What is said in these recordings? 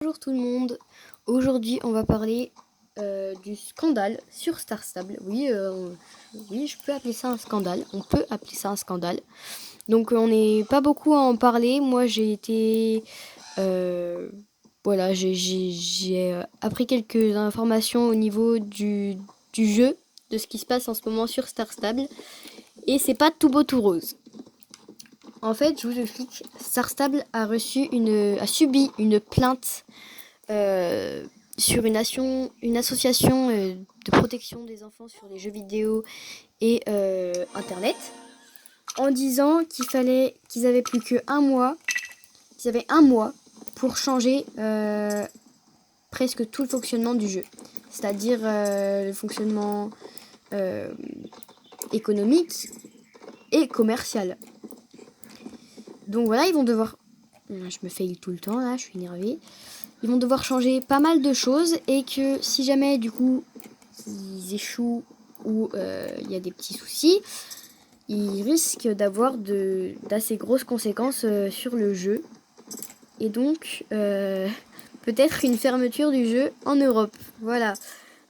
Bonjour tout le monde, aujourd'hui on va parler du scandale sur Star Stable. Oui, je peux appeler ça un scandale, on peut appeler ça un scandale. Donc on n'est pas beaucoup à en parler, moi j'ai été... voilà, j'ai appris quelques informations au niveau du jeu, de ce qui se passe en ce moment sur Star Stable. Et c'est pas tout beau tout rose. En fait, je vous explique, Star Stable a subi une plainte sur une association de protection des enfants sur les jeux vidéo et internet, en disant qu'ils avaient plus que un mois, qu'ils avaient un mois pour changer presque tout le fonctionnement du jeu, c'est-à-dire le fonctionnement économique et commercial. Donc voilà, ils vont devoir... Je me faille tout le temps là, je suis énervée. Ils vont devoir changer pas mal de choses et que si jamais du coup ils échouent ou il y a des petits soucis, ils risquent d'avoir d'assez grosses conséquences sur le jeu. Et donc peut-être une fermeture du jeu en Europe. Voilà.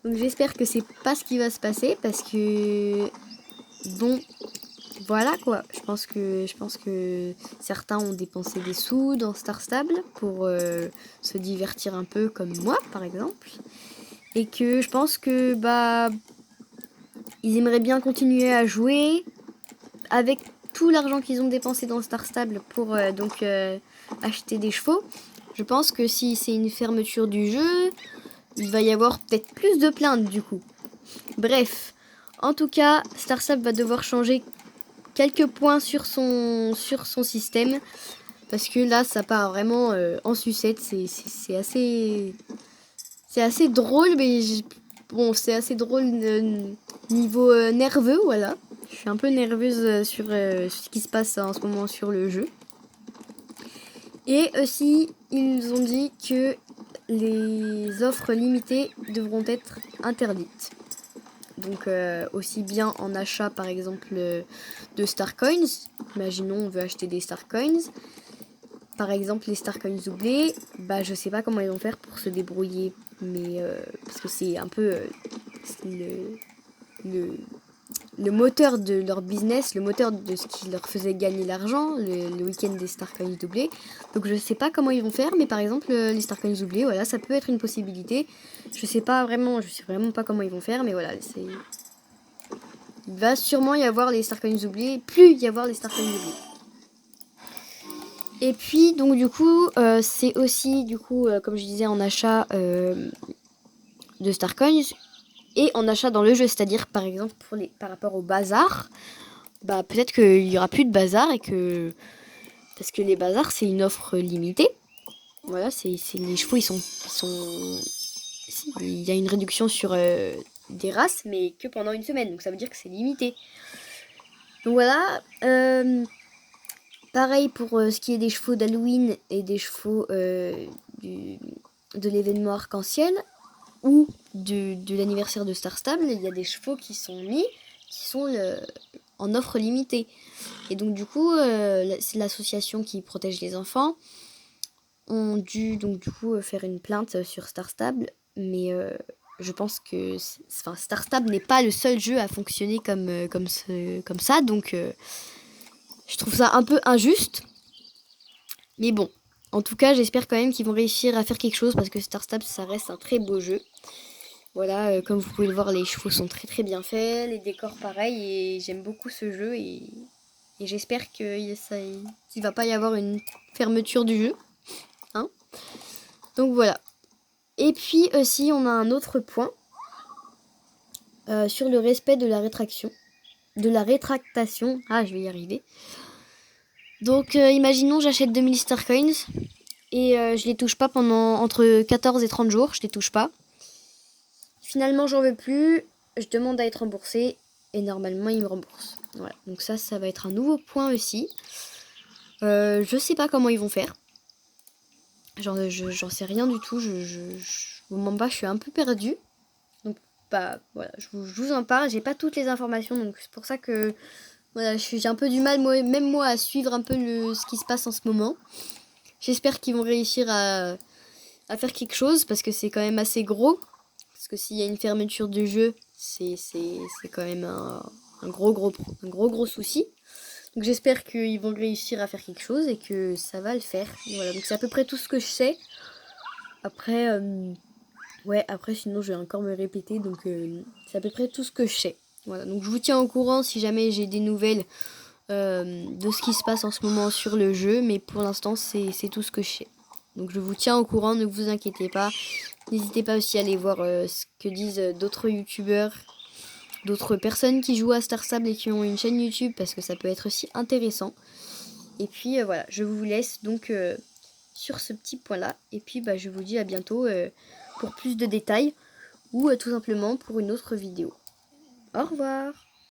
Donc j'espère que c'est pas ce qui va se passer parce que bon, voilà quoi. Je pense que certains ont dépensé des sous dans Star Stable pour se divertir un peu comme moi par exemple. Et que je pense que ils aimeraient bien continuer à jouer avec tout l'argent qu'ils ont dépensé dans Star Stable pour acheter des chevaux. Je pense que si c'est une fermeture du jeu, il va y avoir peut-être plus de plaintes du coup. Bref, en tout cas, Star Stable va devoir changer quelques points sur son système. Parce que là, ça part vraiment en sucette. C'est assez drôle, mais bon, c'est assez drôle niveau nerveux, voilà. Je suis un peu nerveuse sur ce qui se passe en ce moment sur le jeu. Et aussi, ils ont dit que les offres limitées devront être interdites. Donc aussi bien en achat par exemple de Star Coins. Imaginons on veut acheter des Star Coins. Par exemple les Star Coins doublés, je sais pas comment ils vont faire pour se débrouiller. Mais parce que c'est un peu le moteur de leur business, le moteur de ce qui leur faisait gagner l'argent, le week-end des Star Coins doublés. Donc je sais pas comment ils vont faire, mais par exemple les Star Coins doublés, voilà, ça peut être une possibilité. Je sais vraiment pas comment ils vont faire, mais voilà, il va sûrement y avoir les Star Coins doublés, plus y avoir les Star Coins doublés. Et puis donc du coup, c'est aussi du coup, comme je disais, en achat de Star Coins. Et en achat dans le jeu, c'est-à-dire par exemple par rapport au bazar, peut-être qu'il y aura plus de bazar et que parce que les bazars c'est une offre limitée. Voilà, c'est les chevaux il y a une réduction sur des races, mais que pendant une semaine, donc ça veut dire que c'est limité. Donc voilà. Pareil pour ce qui est des chevaux d'Halloween et des chevaux de l'événement arc-en-ciel ou de l'anniversaire de Star Stable, il y a des chevaux qui sont en offre limitée. Et donc du coup, c'est l'association qui protège les enfants ont dû donc du coup faire une plainte sur Star Stable, mais je pense que Star Stable n'est pas le seul jeu à fonctionner comme ça, donc je trouve ça un peu injuste. Mais bon, en tout cas, j'espère quand même qu'ils vont réussir à faire quelque chose parce que Star Stable, ça reste un très beau jeu. Voilà, comme vous pouvez le voir, les chevaux sont très très bien faits, les décors pareil, et j'aime beaucoup ce jeu et j'espère qu'il va pas y avoir une fermeture du jeu. Hein, donc voilà. Et puis aussi, on a un autre point sur le respect de la rétractation. Ah, je vais y arriver. Donc, imaginons, j'achète 2000 Star Coins et je les touche pas pendant entre 14 et 30 jours. Je les touche pas. Finalement, j'en veux plus. Je demande à être remboursé et normalement, ils me remboursent. Voilà. Donc ça va être un nouveau point aussi. Je sais pas comment ils vont faire. J'en sais rien du tout. Au moment je suis un peu perdue. Donc voilà, je vous en parle. J'ai pas toutes les informations, donc c'est pour ça que voilà, j'ai un peu du mal, même moi, à suivre un peu ce qui se passe en ce moment. J'espère qu'ils vont réussir à à faire quelque chose parce que c'est quand même assez gros. Parce que s'il y a une fermeture du jeu, c'est quand même un gros souci. Donc j'espère qu'ils vont réussir à faire quelque chose et que ça va le faire. Voilà, donc c'est à peu près tout ce que je sais. Après, ouais, après sinon je vais encore me répéter, donc c'est à peu près tout ce que je sais. Voilà, donc je vous tiens au courant si jamais j'ai des nouvelles de ce qui se passe en ce moment sur le jeu, mais pour l'instant c'est tout ce que je sais. Donc je vous tiens au courant, ne vous inquiétez pas. N'hésitez pas aussi à aller voir ce que disent d'autres youtubeurs, d'autres personnes qui jouent à Star Stable et qui ont une chaîne YouTube, parce que ça peut être aussi intéressant. Et puis voilà, je vous laisse donc sur ce petit point là, et puis bah, je vous dis à bientôt pour plus de détails, ou tout simplement pour une autre vidéo. Au revoir.